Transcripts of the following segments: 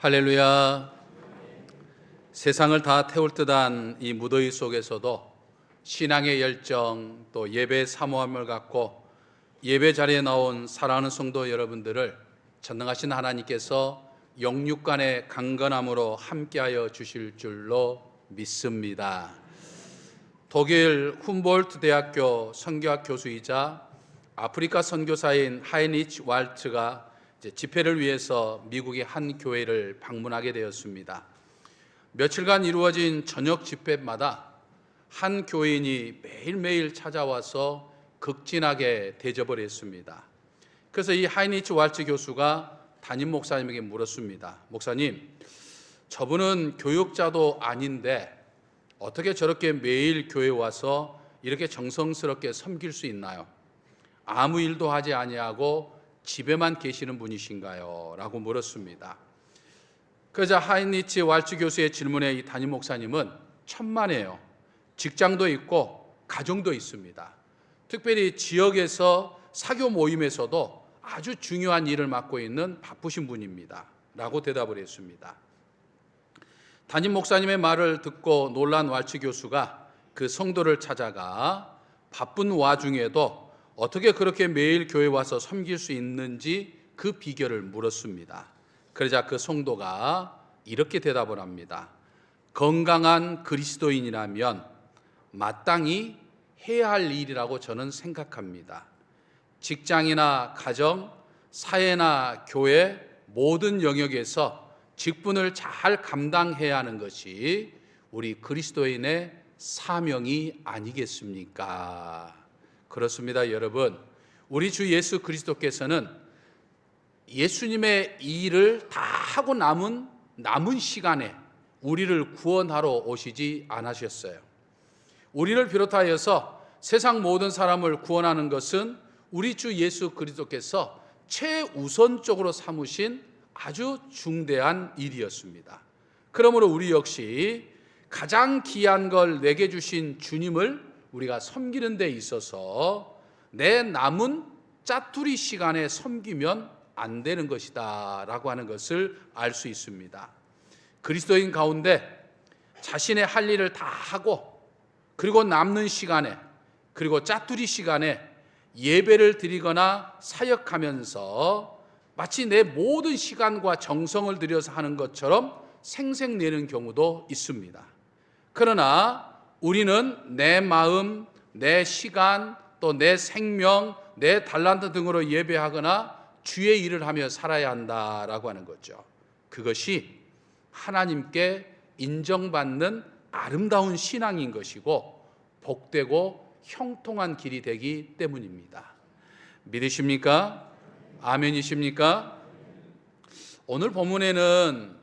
할렐루야. 세상을 다 태울 듯한 이 무더위 속에서도 신앙의 열정 또 예배의 사모함을 갖고 예배 자리에 나온 사랑하는 성도 여러분들을 전능하신 하나님께서 영육간의 강건함으로 함께하여 주실 줄로 믿습니다. 독일 훔볼트 대학교 선교학 교수이자 아프리카 선교사인 하이니치 왈츠가 집회를 위해서 미국의 한 교회를 방문하게 되었습니다. 며칠간 이루어진 저녁 집회마다 한 교인이 매일매일 찾아와서 극진하게 대접을 했습니다. 그래서 이 하이니치 왈츠 교수가 담임 목사님에게 물었습니다. 목사님, 저분은 교육자도 아닌데 어떻게 저렇게 매일 교회 와서 이렇게 정성스럽게 섬길 수 있나요? 아무 일도 하지 아니하고 집에만 계시는 분이신가요? 라고 물었습니다. 그러자 하이니치 왈츠 교수의 질문에 이 담임 목사님은 천만에요. 직장도 있고 가정도 있습니다. 특별히 지역에서 사교 모임에서도 아주 중요한 일을 맡고 있는 바쁘신 분입니다. 라고 대답을 했습니다. 담임 목사님의 말을 듣고 놀란 왈츠 교수가 그 성도를 찾아가 바쁜 와중에도 어떻게 그렇게 매일 교회 와서 섬길 수 있는지 그 비결을 물었습니다. 그러자 그 성도가 이렇게 대답을 합니다. 건강한 그리스도인이라면 마땅히 해야 할 일이라고 저는 생각합니다. 직장이나 가정, 사회나 교회 모든 영역에서 직분을 잘 감당해야 하는 것이 우리 그리스도인의 사명이 아니겠습니까? 그렇습니다, 여러분. 우리 주 예수 그리스도께서는 예수님의 일을 다 하고 남은 시간에 우리를 구원하러 오시지 않으셨어요. 우리를 비롯하여서 세상 모든 사람을 구원하는 것은 우리 주 예수 그리스도께서 최우선적으로 삼으신 아주 중대한 일이었습니다. 그러므로 우리 역시 가장 귀한 걸 내게 주신 주님을 우리가 섬기는 데 있어서 내 남은 짜투리 시간에 섬기면 안 되는 것이다 라고 하는 것을 알 수 있습니다. 그리스도인 가운데 자신의 할 일을 다 하고 그리고 남는 시간에 그리고 짜투리 시간에 예배를 드리거나 사역하면서 마치 내 모든 시간과 정성을 들여서 하는 것처럼 생색내는 경우도 있습니다. 그러나 우리는 내 마음, 내 시간, 또 내 생명, 내 달란트 등으로 예배하거나 주의 일을 하며 살아야 한다라고 하는 거죠. 그것이 하나님께 인정받는 아름다운 신앙인 것이고 복되고 형통한 길이 되기 때문입니다. 믿으십니까? 아멘이십니까? 오늘 본문에는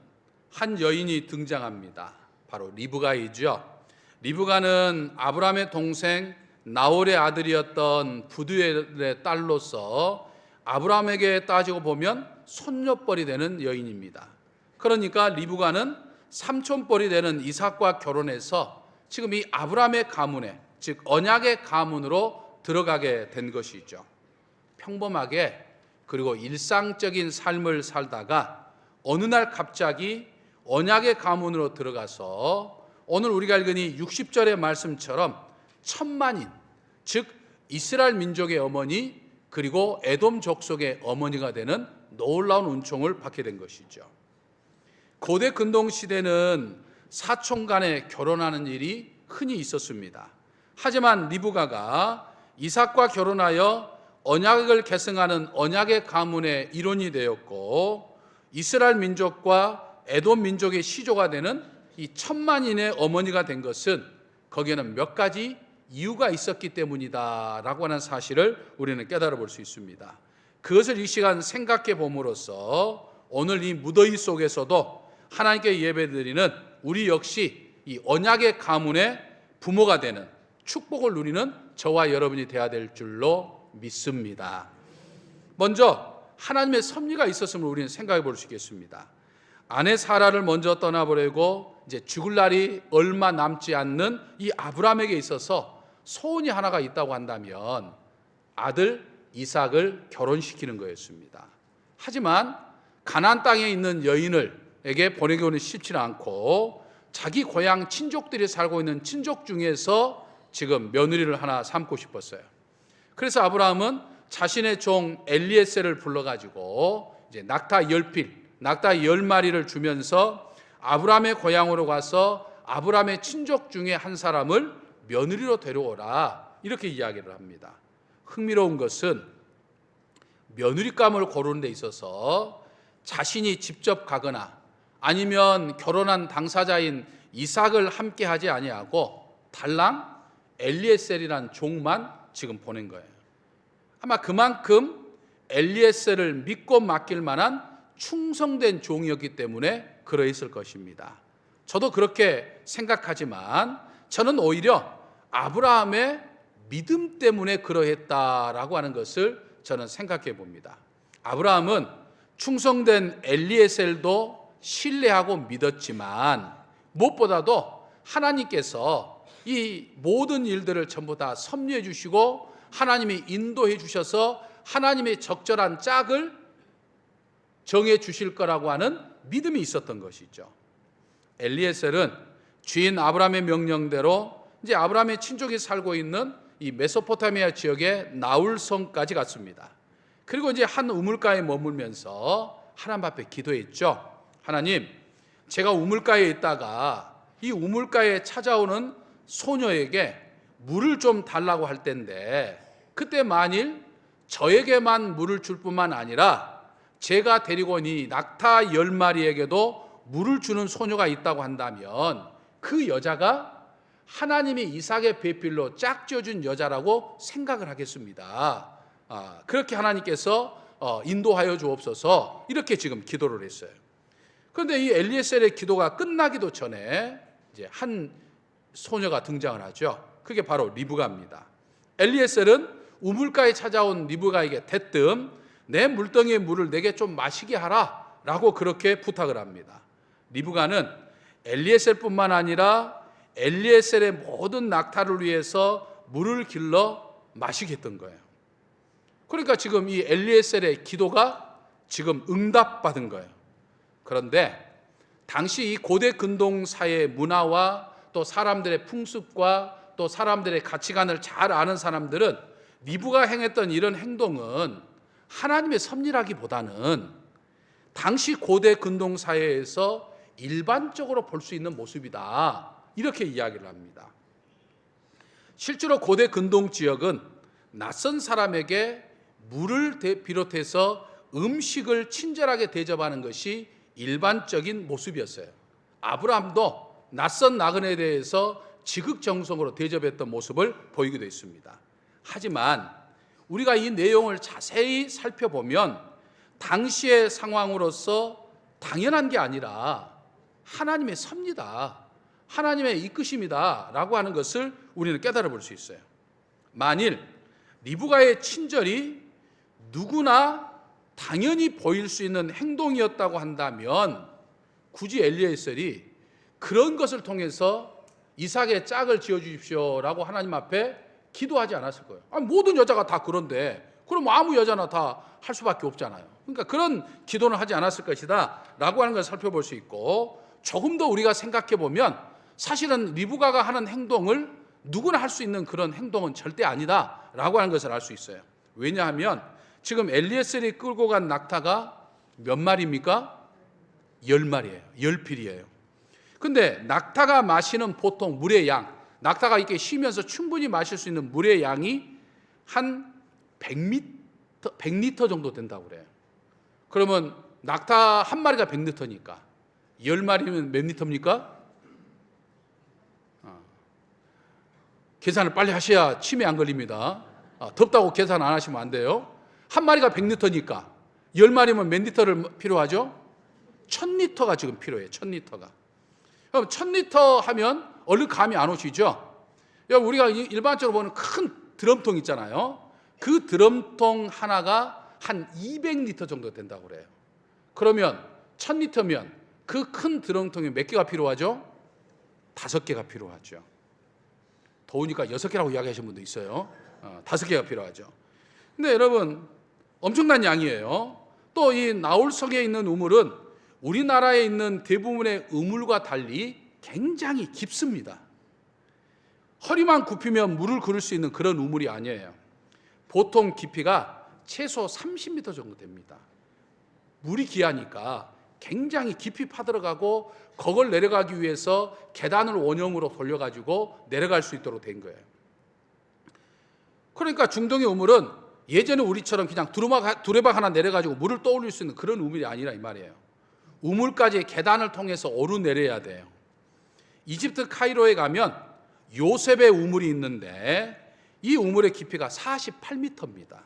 한 여인이 등장합니다. 바로 리브가이죠. 리브가는 아브라함의 동생 나홀의 아들이었던 부두엘의 딸로서 아브라함에게 따지고 보면 손녀뻘이 되는 여인입니다. 그러니까 리브가는 삼촌뻘이 되는 이삭과 결혼해서 지금 이 아브라함의 가문에, 즉 언약의 가문으로 들어가게 된 것이죠. 평범하게 그리고 일상적인 삶을 살다가 어느 날 갑자기 언약의 가문으로 들어가서 오늘 우리가 읽은 이 60절의 말씀처럼 천만인, 즉 이스라엘 민족의 어머니 그리고 에돔 족속의 어머니가 되는 놀라운 은총을 받게 된 것이죠. 고대 근동 시대는 사촌 간에 결혼하는 일이 흔히 있었습니다. 하지만 리브가가 이삭과 결혼하여 언약을 계승하는 언약의 가문의 일원이 되었고 이스라엘 민족과 에돔 민족의 시조가 되는 이 천만인의 어머니가 된 것은 거기에는 몇 가지 이유가 있었기 때문이다 라고 하는 사실을 우리는 깨달아 볼 수 있습니다. 그것을 이 시간 생각해 봄으로써 오늘 이 무더위 속에서도 하나님께 예배드리는 우리 역시 이 언약의 가문의 부모가 되는 축복을 누리는 저와 여러분이 되어야 될 줄로 믿습니다. 먼저 하나님의 섭리가 있었음을 우리는 생각해 볼 수 있겠습니다. 아내 사라를 먼저 떠나보내고 이제 죽을 날이 얼마 남지 않는 이 아브라함에게 있어서 소원이 하나가 있다고 한다면 아들 이삭을 결혼시키는 거였습니다. 하지만 가나안 땅에 있는 여인을 친족에게 보내기는 쉽지는 않고 자기 고향 친족들이 살고 있는 친족 중에서 지금 며느리를 하나 삼고 싶었어요. 그래서 아브라함은 자신의 종 엘리에셀을 불러가지고 이제 낙타 10필, 낙타 10마리를 주면서 아브라함의 고향으로 가서 아브라함의 친족 중에 한 사람을 며느리로 데려오라, 이렇게 이야기를 합니다. 흥미로운 것은 며느리감을 고르는 데 있어서 자신이 직접 가거나 아니면 결혼한 당사자인 이삭을 함께 하지 아니하고 달랑 엘리에셀이란 종만 지금 보낸 거예요. 아마 그만큼 엘리에셀을 믿고 맡길 만한 충성된 종이었기 때문에 그러했을 것입니다. 저도 그렇게 생각하지만 저는 오히려 아브라함의 믿음 때문에 그러했다라고 하는 것을 저는 생각해 봅니다. 아브라함은 충성된 엘리에셀도 신뢰하고 믿었지만 무엇보다도 하나님께서 이 모든 일들을 전부 다 섭리해 주시고 하나님이 인도해 주셔서 하나님의 적절한 짝을 정해 주실 거라고 하는 믿음이 있었던 것이죠. 엘리에셀은 주인 아브라함의 명령대로 이제 아브라함의 친족이 살고 있는 이 메소포타미아 지역의 나홀성까지 갔습니다. 그리고 이제 한 우물가에 머물면서 하나님 앞에 기도했죠. 하나님, 제가 우물가에 있다가 이 우물가에 찾아오는 소녀에게 물을 좀 달라고 할 텐데 그때 만일 저에게만 물을 줄 뿐만 아니라 제가 데리고 온 이 낙타 10마리에게도 물을 주는 소녀가 있다고 한다면 그 여자가 하나님이 이삭의 배필로 짝지어준 여자라고 생각을 하겠습니다. 그렇게 하나님께서 인도하여 주옵소서, 이렇게 지금 기도를 했어요. 그런데 이 엘리에셀의 기도가 끝나기도 전에 이제 한 소녀가 등장을 하죠. 그게 바로 리브가입니다. 엘리에셀은 우물가에 찾아온 리브가에게 대뜸 내 물덩이의 물을 내게 좀 마시게 하라 라고 그렇게 부탁을 합니다. 리브가는 엘리에셀뿐만 아니라 엘리에셀의 모든 낙타를 위해서 물을 길러 마시게 했던 거예요. 그러니까 지금 이 엘리에셀의 기도가 지금 응답받은 거예요. 그런데 당시 이 고대 근동 사회의 문화와 또 사람들의 풍습과 또 사람들의 가치관을 잘 아는 사람들은 리브가 행했던 이런 행동은 하나님의 섭리라기보다는 당시 고대 근동 사회에서 일반적으로 볼 수 있는 모습이다, 이렇게 이야기를 합니다. 실제로 고대 근동 지역은 낯선 사람에게 물을 비롯해서 음식을 친절하게 대접하는 것이 일반적인 모습이었어요. 아브라함도 낯선 나그네에 대해서 지극정성으로 대접했던 모습을 보이기도 했습니다. 하지만 우리가 이 내용을 자세히 살펴보면 당시의 상황으로서 당연한 게 아니라 하나님의 섭리다, 하나님의 이끄심이다 라고 하는 것을 우리는 깨달아 볼 수 있어요. 만일 리브가의 친절이 누구나 당연히 보일 수 있는 행동이었다고 한다면 굳이 엘리에셀이 그런 것을 통해서 이삭의 짝을 지어주십시오라고 하나님 앞에 기도하지 않았을 거예요. 모든 여자가 다 그런데 그럼 아무 여자나 다 할 수밖에 없잖아요. 그러니까 그런 기도는 하지 않았을 것이다 라고 하는 걸 살펴볼 수 있고, 조금 더 우리가 생각해 보면 사실은 리브가가 하는 행동을 누구나 할 수 있는 그런 행동은 절대 아니다 라고 하는 것을 알 수 있어요. 왜냐하면 지금 엘리에셀이 끌고 간 낙타가 몇 마리입니까? 10마리예요. 10필이에요. 근데 낙타가 마시는 보통 물의 양, 낙타가 이렇게 쉬면서 충분히 마실 수 있는 물의 양이 한 100리터 정도 된다고 그래요. 그러면 낙타 한 마리가 100리터니까 10마리면 몇 리터입니까? 계산을 빨리 하셔야 치매 안 걸립니다. 덥다고 계산 안 하시면 안 돼요. 한 마리가 100리터니까 10마리면 몇 리터를 필요하죠? 1000리터가 지금 필요해요. 1000리터가. 그럼 1000리터 하면 얼른 감이 안 오시죠? 우리가 일반적으로 보는 큰 드럼통 있잖아요. 그 드럼통 하나가 한 200리터 정도 된다고 그래요. 그러면 1000리터면 그 큰 드럼통에 몇 개가 필요하죠? 5개가 필요하죠. 더우니까 6개라고 이야기하시는 분도 있어요. 5개가 필요하죠. 근데 여러분, 엄청난 양이에요. 또 이 나홀성에 있는 우물은 우리나라에 있는 대부분의 우물과 달리 굉장히 깊습니다. 허리만 굽히면 물을 그릴 수 있는 그런 우물이 아니에요. 보통 깊이가 최소 30m 정도 됩니다. 물이 귀하니까 굉장히 깊이 파들어가고 그걸 내려가기 위해서 계단을 원형으로 돌려가지고 내려갈 수 있도록 된 거예요. 그러니까 중동의 우물은 예전에 우리처럼 그냥 두레박 하나 내려가지고 물을 떠올릴 수 있는 그런 우물이 아니라 이 말이에요. 우물까지 계단을 통해서 오르내려야 돼요. 이집트 카이로에 가면 요셉의 우물이 있는데 이 우물의 깊이가 48m입니다.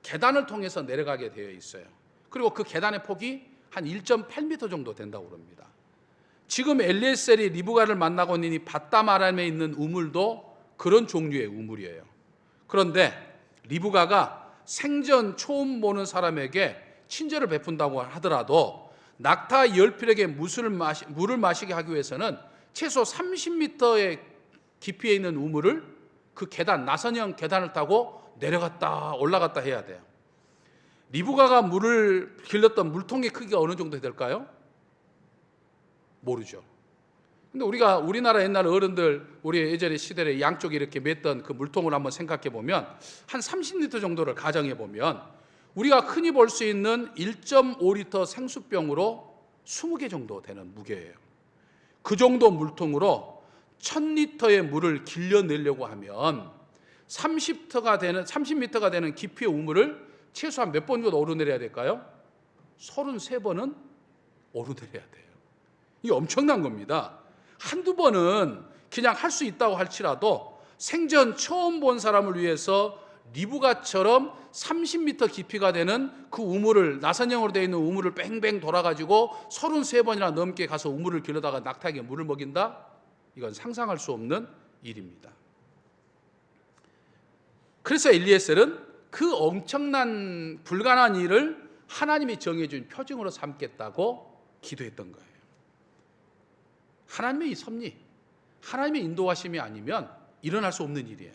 계단을 통해서 내려가게 되어 있어요. 그리고 그 계단의 폭이 한 1.8m 정도 된다고 그럽니다. 지금 엘리에셀이 리브가를 만나고 있는 이 바다마람에 있는 우물도 그런 종류의 우물이에요. 그런데 리브가가 생전 처음 보는 사람에게 친절을 베푼다고 하더라도 낙타 10필에게 물을 마시게 하기 위해서는 최소 30m의 깊이에 있는 우물을 그 계단, 나선형 계단을 타고 내려갔다 올라갔다 해야 돼요. 리브가가 물을 길렀던 물통의 크기가 어느 정도 될까요? 모르죠. 근데 우리나라 옛날 어른들, 우리 예전에 시대에 양쪽에 이렇게 맸던 그 물통을 한번 생각해 보면 한 30리터 정도를 가정해 보면 우리가 흔히 볼 수 있는 1.5리터 생수병으로 20개 정도 되는 무게예요. 그 정도 물통으로 1000리터의 물을 길려내려고 하면 30m가 되는 깊이의 우물을 최소한 몇 번 정도 오르내려야 될까요? 33번은 오르내려야 돼요. 이게 엄청난 겁니다. 한두 번은 그냥 할 수 있다고 할지라도 생전 처음 본 사람을 위해서 리브가처럼 30m 깊이가 되는 그 우물을, 나선형으로 되어 있는 우물을 뺑뺑 돌아가지고 33번이나 넘게 가서 우물을 길러다가 낙타에게 물을 먹인다? 이건 상상할 수 없는 일입니다. 그래서 엘리에셀은 그 엄청난 불가능한 일을 하나님이 정해준 표징으로 삼겠다고 기도했던 거예요. 하나님의 이 섭리, 하나님의 인도하심이 아니면 일어날 수 없는 일이에요.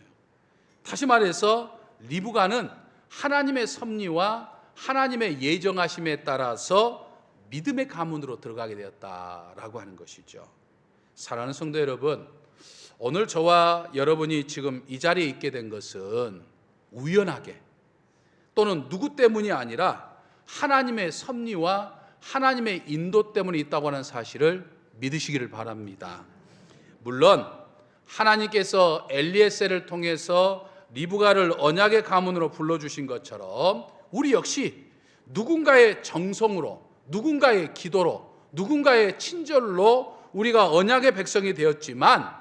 다시 말해서 리브가는 하나님의 섭리와 하나님의 예정하심에 따라서 믿음의 가문으로 들어가게 되었다라고 하는 것이죠. 사랑하는 성도 여러분, 오늘 저와 여러분이 지금 이 자리에 있게 된 것은 우연하게 또는 누구 때문이 아니라 하나님의 섭리와 하나님의 인도 때문에 있다고 하는 사실을 믿으시기를 바랍니다. 물론 하나님께서 엘리에셀을 통해서 리브가를 언약의 가문으로 불러주신 것처럼 우리 역시 누군가의 정성으로, 누군가의 기도로, 누군가의 친절로 우리가 언약의 백성이 되었지만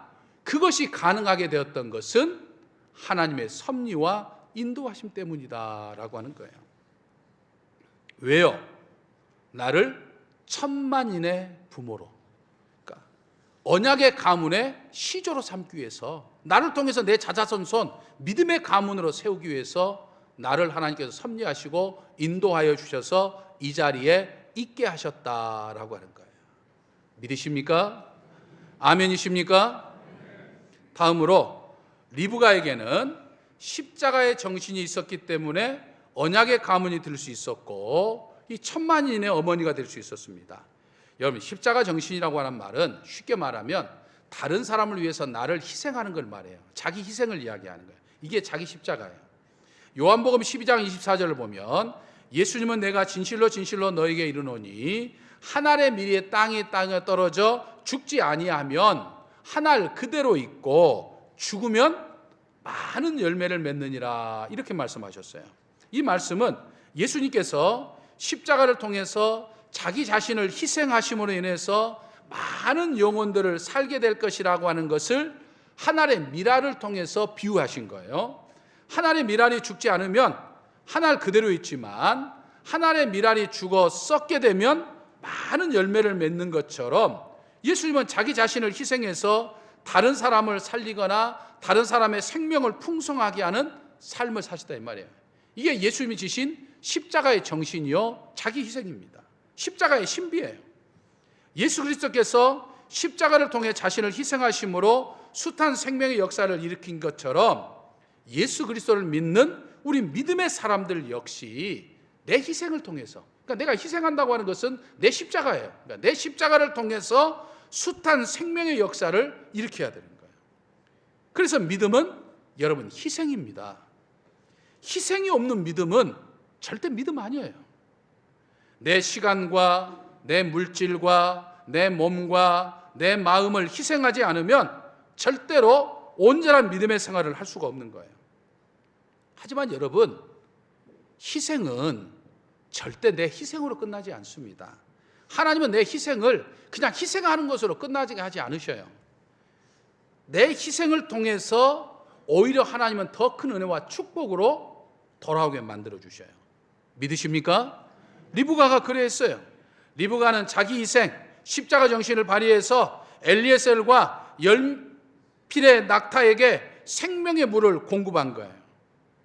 그것이 가능하게 되었던 것은 하나님의 섭리와 인도하심 때문이다라고 하는 거예요. 왜요? 나를 천만인의 부모로, 그러니까 언약의 가문의 시조로 삼기 위해서, 나를 통해서 내 자자손손 믿음의 가문으로 세우기 위해서 나를 하나님께서 섭리하시고 인도하여 주셔서 이 자리에 있게 하셨다라고 하는 거예요. 믿으십니까? 아멘이십니까? 다음으로 리브가에게는 십자가의 정신이 있었기 때문에 언약의 가문이 될 수 있었고 이 천만인의 어머니가 될 수 있었습니다. 여러분, 십자가 정신이라고 하는 말은 쉽게 말하면 다른 사람을 위해서 나를 희생하는 걸 말해요. 자기 희생을 이야기하는 거예요. 이게 자기 십자가예요. 요한복음 12장 24절을 보면 예수님은 내가 진실로 진실로 너에게 이르노니 한 알의 미리의 땅에 떨어져 죽지 아니하면 한 알 그대로 있고 죽으면 많은 열매를 맺느니라, 이렇게 말씀하셨어요. 이 말씀은 예수님께서 십자가를 통해서 자기 자신을 희생하심으로 인해서 많은 영혼들을 살게 될 것이라고 하는 것을 한 알의 밀알을 통해서 비유하신 거예요. 한 알의 밀알이 죽지 않으면 한 알 그대로 있지만 한 알의 밀알이 죽어 썩게 되면 많은 열매를 맺는 것처럼 예수님은 자기 자신을 희생해서 다른 사람을 살리거나 다른 사람의 생명을 풍성하게 하는 삶을 사시다 이 말이에요. 이게 예수님이 지신 십자가의 정신이요 자기 희생입니다. 십자가의 신비예요. 예수 그리스도께서 십자가를 통해 자신을 희생하심으로 숱한 생명의 역사를 일으킨 것처럼 예수 그리스도를 믿는 우리 믿음의 사람들 역시 내 희생을 통해서, 그러니까 내가 희생한다고 하는 것은 내 십자가예요. 그러니까 내 십자가를 통해서 숱한 생명의 역사를 일으켜야 되는 거예요. 그래서 믿음은 여러분 희생입니다. 희생이 없는 믿음은 절대 믿음 아니에요. 내 시간과 내 물질과 내 몸과 내 마음을 희생하지 않으면 절대로 온전한 믿음의 생활을 할 수가 없는 거예요. 하지만 여러분, 희생은 절대 내 희생으로 끝나지 않습니다. 하나님은 내 희생을 그냥 희생하는 것으로 끝나지 하지 않으셔요. 내 희생을 통해서 오히려 하나님은 더 큰 은혜와 축복으로 돌아오게 만들어 주셔요. 믿으십니까? 리브가가 그랬어요. 리브가는 자기 희생, 십자가 정신을 발휘해서 엘리에셀과 연필의 낙타에게 생명의 물을 공급한 거예요.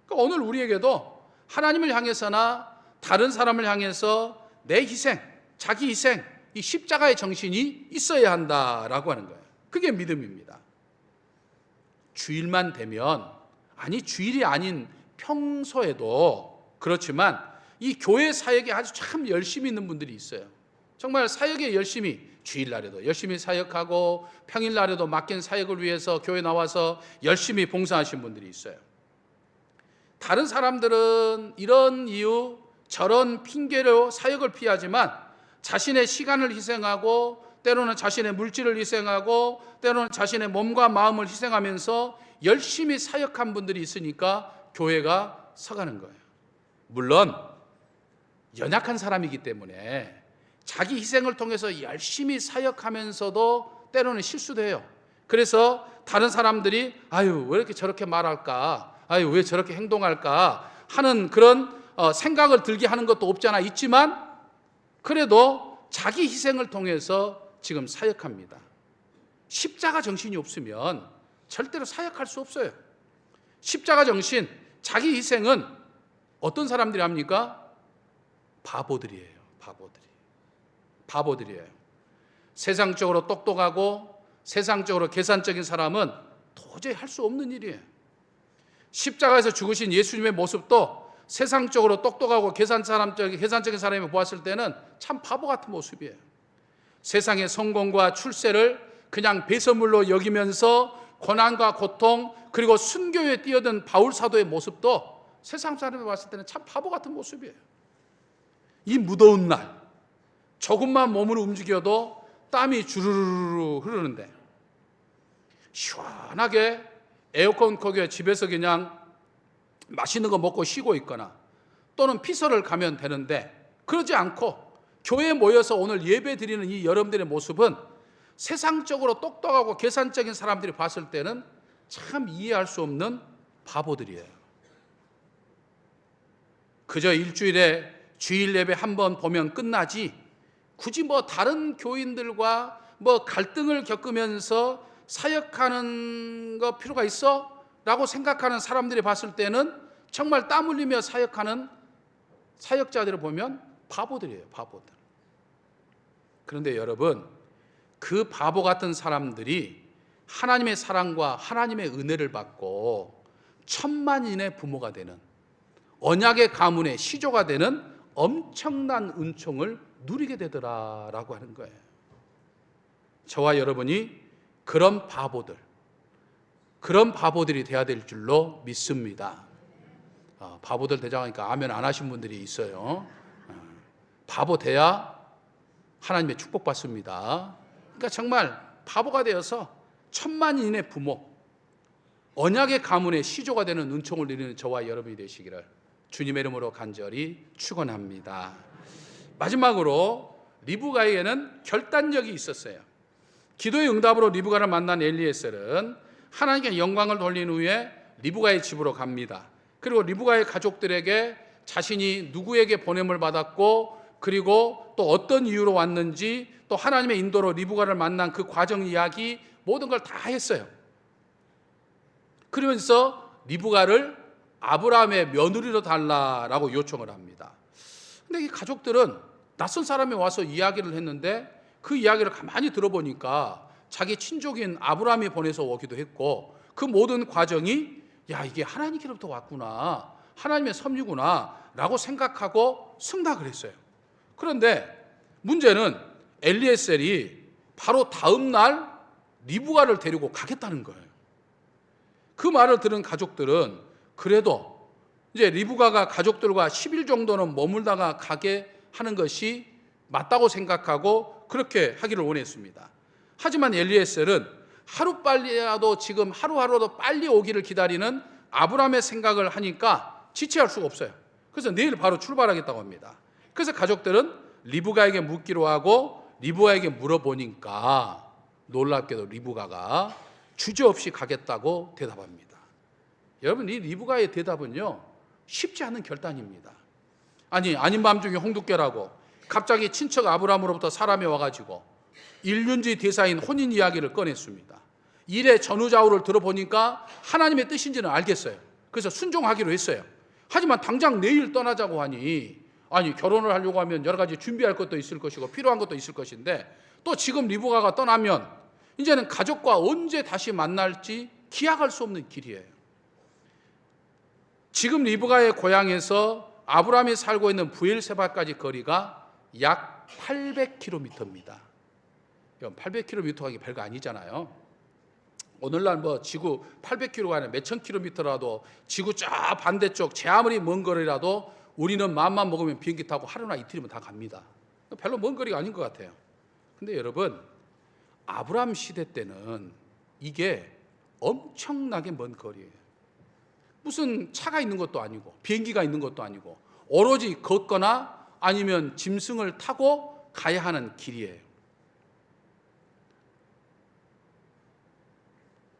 그러니까 오늘 우리에게도 하나님을 향해서나 다른 사람을 향해서 내 희생, 자기 희생, 이 십자가의 정신이 있어야 한다라고 하는 거예요. 그게 믿음입니다. 주일만 되면, 아니 주일이 아닌 평소에도 그렇지만 이 교회 사역에 아주 참 열심히 있는 분들이 있어요. 정말 사역에 열심히, 주일날에도 열심히 사역하고 평일날에도 맡긴 사역을 위해서 교회 나와서 열심히 봉사하신 분들이 있어요. 다른 사람들은 이런 이유 저런 핑계로 사역을 피하지만 자신의 시간을 희생하고 때로는 자신의 물질을 희생하고 때로는 자신의 몸과 마음을 희생하면서 열심히 사역한 분들이 있으니까 교회가 서가는 거예요. 물론 연약한 사람이기 때문에 자기 희생을 통해서 열심히 사역하면서도 때로는 실수도 해요. 그래서 다른 사람들이 아유 왜 이렇게 저렇게 말할까, 아유 왜 저렇게 행동할까 하는 그런 생각을 들게 하는 것도 없잖아 있지만 그래도 자기 희생을 통해서 지금 사역합니다. 십자가 정신이 없으면 절대로 사역할 수 없어요. 십자가 정신, 자기 희생은 어떤 사람들이 합니까? 바보들이에요. 바보들이에요. 세상적으로 똑똑하고 세상적으로 계산적인 사람은 도저히 할 수 없는 일이에요. 십자가에서 죽으신 예수님의 모습도 세상적으로 똑똑하고 계산적인 사람이 보았을 때는 참 바보 같은 모습이에요. 세상의 성공과 출세를 그냥 배설물로 여기면서 고난과 고통 그리고 순교에 뛰어든 바울 사도의 모습도 세상 사람이 봤을 때는 참 바보 같은 모습이에요. 이 무더운 날 조금만 몸을 움직여도 땀이 주르르 흐르는데 시원하게 에어컨 거기에 집에서 그냥 맛있는 거 먹고 쉬고 있거나 또는 피서를 가면 되는데 그러지 않고 교회에 모여서 오늘 예배 드리는 이 여러분들의 모습은 세상적으로 똑똑하고 계산적인 사람들이 봤을 때는 참 이해할 수 없는 바보들이에요. 그저 일주일에 주일 예배 한 번 보면 끝나지 굳이 뭐 다른 교인들과 뭐 갈등을 겪으면서 사역하는 거 필요가 있어? 라고 생각하는 사람들이 봤을 때는 정말 땀 흘리며 사역하는 사역자들을 보면 바보들이에요. 바보들. 그런데 여러분, 그 바보 같은 사람들이 하나님의 사랑과 하나님의 은혜를 받고 천만인의 부모가 되는 언약의 가문의 시조가 되는 엄청난 은총을 누리게 되더라라고 하는 거예요. 저와 여러분이 그런 바보들이 돼야 될 줄로 믿습니다. 바보들 되자니까 아멘 안 하신 분들이 있어요. 바보 돼야 하나님의 축복 받습니다. 그러니까 정말 바보가 되어서 천만인의 부모, 언약의 가문의 시조가 되는 은총을 누리는 저와 여러분이 되시기를 주님의 이름으로 간절히 축원합니다. 마지막으로 리브가에게는 결단력이 있었어요. 기도의 응답으로 리브가를 만난 엘리에셀은 하나님께 영광을 돌린 후에 리브가의 집으로 갑니다. 그리고 리브가의 가족들에게 자신이 누구에게 보냄을 받았고 그리고 또 어떤 이유로 왔는지 또 하나님의 인도로 리브가를 만난 그 과정 이야기 모든 걸 다 했어요. 그러면서 리브가를 아브라함의 며느리로 달라라고 요청을 합니다. 근데 이 가족들은 낯선 사람이 와서 이야기를 했는데 그 이야기를 가만히 들어보니까 자기 친족인 아브라함이 보내서 오기도 했고 그 모든 과정이 야 이게 하나님께로부터 왔구나, 하나님의 섭리구나 라고 생각하고 승낙을 했어요. 그런데 문제는 엘리에셀이 바로 다음 날 리브가를 데리고 가겠다는 거예요. 그 말을 들은 가족들은 그래도 이제 리브가가 가족들과 10일 정도는 머물다가 가게 하는 것이 맞다고 생각하고 그렇게 하기를 원했습니다. 하지만 엘리에셀은 하루빨리라도 지금 하루하루도 빨리 오기를 기다리는 아브라함의 생각을 하니까 지체할 수가 없어요. 그래서 내일 바로 출발하겠다고 합니다. 그래서 가족들은 리브가에게 묻기로 하고 리브가에게 물어보니까 놀랍게도 리브가가 주저없이 가겠다고 대답합니다. 여러분, 이 리브가의 대답은요, 쉽지 않은 결단입니다. 아닌 밤중에 홍두깨라고 갑자기 친척 아브라함으로부터 사람이 와가지고 일륜지 대사인 혼인 이야기를 꺼냈습니다. 일의 전후좌우를 들어보니까 하나님의 뜻인지는 알겠어요. 그래서 순종하기로 했어요. 하지만 당장 내일 떠나자고 하니 결혼을 하려고 하면 여러 가지 준비할 것도 있을 것이고 필요한 것도 있을 것인데 또 지금 리브가가 떠나면 이제는 가족과 언제 다시 만날지 기약할 수 없는 길이에요. 지금 리브가의 고향에서 아브라함이 살고 있는 브엘세바까지 거리가 약 800km입니다. 800km 하기 별거 아니잖아요. 오늘날 지구 800km가 아니라 몇천 킬로미터라도 지구 쫙 반대쪽 제 아무리 먼 거리라도 우리는 마음만 먹으면 비행기 타고 하루나 이틀이면 다 갑니다. 별로 먼 거리가 아닌 것 같아요. 근데 여러분, 아브라함 시대 때는 이게 엄청나게 먼 거리예요. 무슨 차가 있는 것도 아니고 비행기가 있는 것도 아니고 오로지 걷거나 아니면 짐승을 타고 가야 하는 길이에요.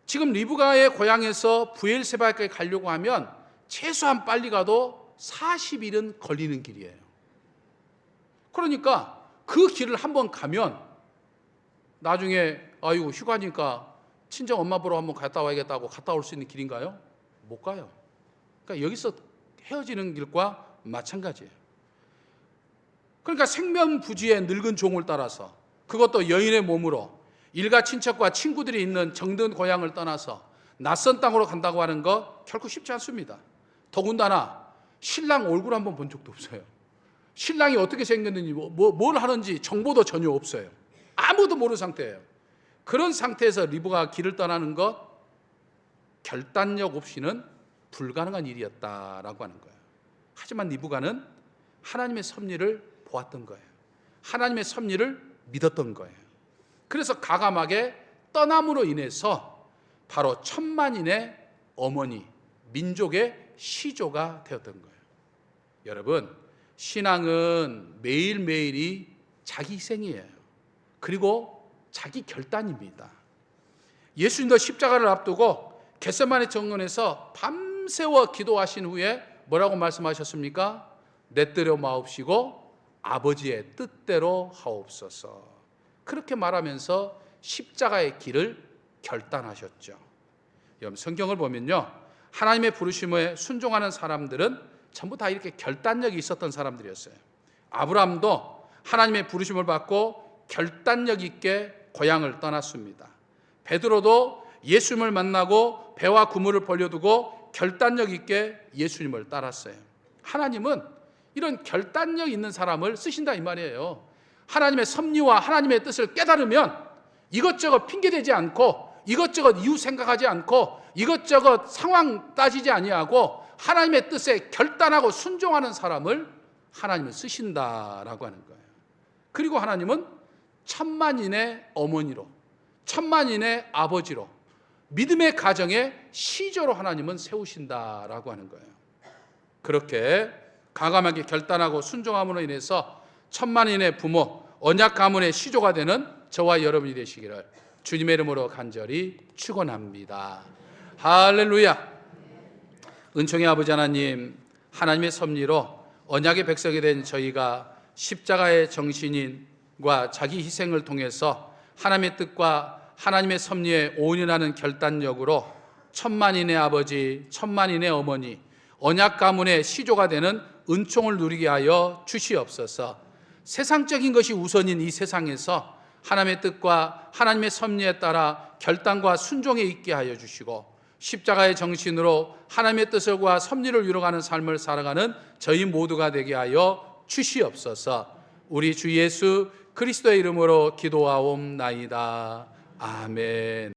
지금 리브가의 고향에서 브엘세바까지 가려고 하면 최소한 빨리 가도 40일은 걸리는 길이에요. 그러니까 그 길을 한번 가면 나중에 휴가니까 친정 엄마 보러 한번 갔다 와야겠다고 갔다 올 수 있는 길인가요? 못 가요. 그러니까 여기서 헤어지는 길과 마찬가지예요. 그러니까 생면부지의 늙은 종을 따라서, 그것도 여인의 몸으로 일가 친척과 친구들이 있는 정든 고향을 떠나서 낯선 땅으로 간다고 하는 거 결코 쉽지 않습니다. 더군다나 신랑 얼굴 한번 본 적도 없어요. 신랑이 어떻게 생겼는지 뭘 하는지 정보도 전혀 없어요. 아무도 모르는 상태예요. 그런 상태에서 리브가가 길을 떠나는 것, 결단력 없이는 불가능한 일이었다라고 하는 거예요. 하지만 리브가는 하나님의 섭리를 보았던 거예요. 하나님의 섭리를 믿었던 거예요. 그래서 가감하게 떠남으로 인해서 바로 천만인의 어머니, 민족의 시조가 되었던 거예요. 여러분, 신앙은 매일매일이 자기 희생이에요. 그리고 자기 결단입니다. 예수님도 십자가를 앞두고 겟세마네 정원에서 밤새워 기도하신 후에 뭐라고 말씀하셨습니까? 내 뜻대로 마옵시고 아버지의 뜻대로 하옵소서. 그렇게 말하면서 십자가의 길을 결단하셨죠. 여러분, 성경을 보면요, 하나님의 부르심에 순종하는 사람들은 전부 다 이렇게 결단력이 있었던 사람들이었어요. 아브라함도 하나님의 부르심을 받고 결단력 있게 고향을 떠났습니다. 베드로도 예수님을 만나고 배와 그물을 벌려두고 결단력 있게 예수님을 따랐어요. 하나님은 이런 결단력 있는 사람을 쓰신다 이 말이에요. 하나님의 섭리와 하나님의 뜻을 깨달으면 이것저것 핑계대지 않고 이것저것 이유 생각하지 않고 이것저것 상황 따지지 아니하고 하나님의 뜻에 결단하고 순종하는 사람을 하나님은 쓰신다라고 하는 거예요. 그리고 하나님은 천만인의 어머니로, 천만인의 아버지로, 믿음의 가정의 시조로 하나님은 세우신다라고 하는 거예요. 그렇게 과감하게 결단하고 순종함으로 인해서 천만인의 부모, 언약 가문의 시조가 되는 저와 여러분이 되시기를 주님의 이름으로 간절히 축원합니다. 할렐루야. 은총의 아버지 하나님, 하나님의 섭리로 언약의 백성이 된 저희가 십자가의 정신인과 자기 희생을 통해서 하나님의 뜻과 하나님의 섭리에 온유하는 결단력으로 천만인의 아버지, 천만인의 어머니, 언약 가문의 시조가 되는 은총을 누리게 하여 주시옵소서. 세상적인 것이 우선인 이 세상에서 하나님의 뜻과 하나님의 섭리에 따라 결단과 순종에 있게 하여 주시고 십자가의 정신으로 하나님의 뜻과 섭리를 이루어가는 삶을 살아가는 저희 모두가 되게 하여 주시옵소서. 우리 주 예수 그리스도의 이름으로 기도하옵나이다. 아멘.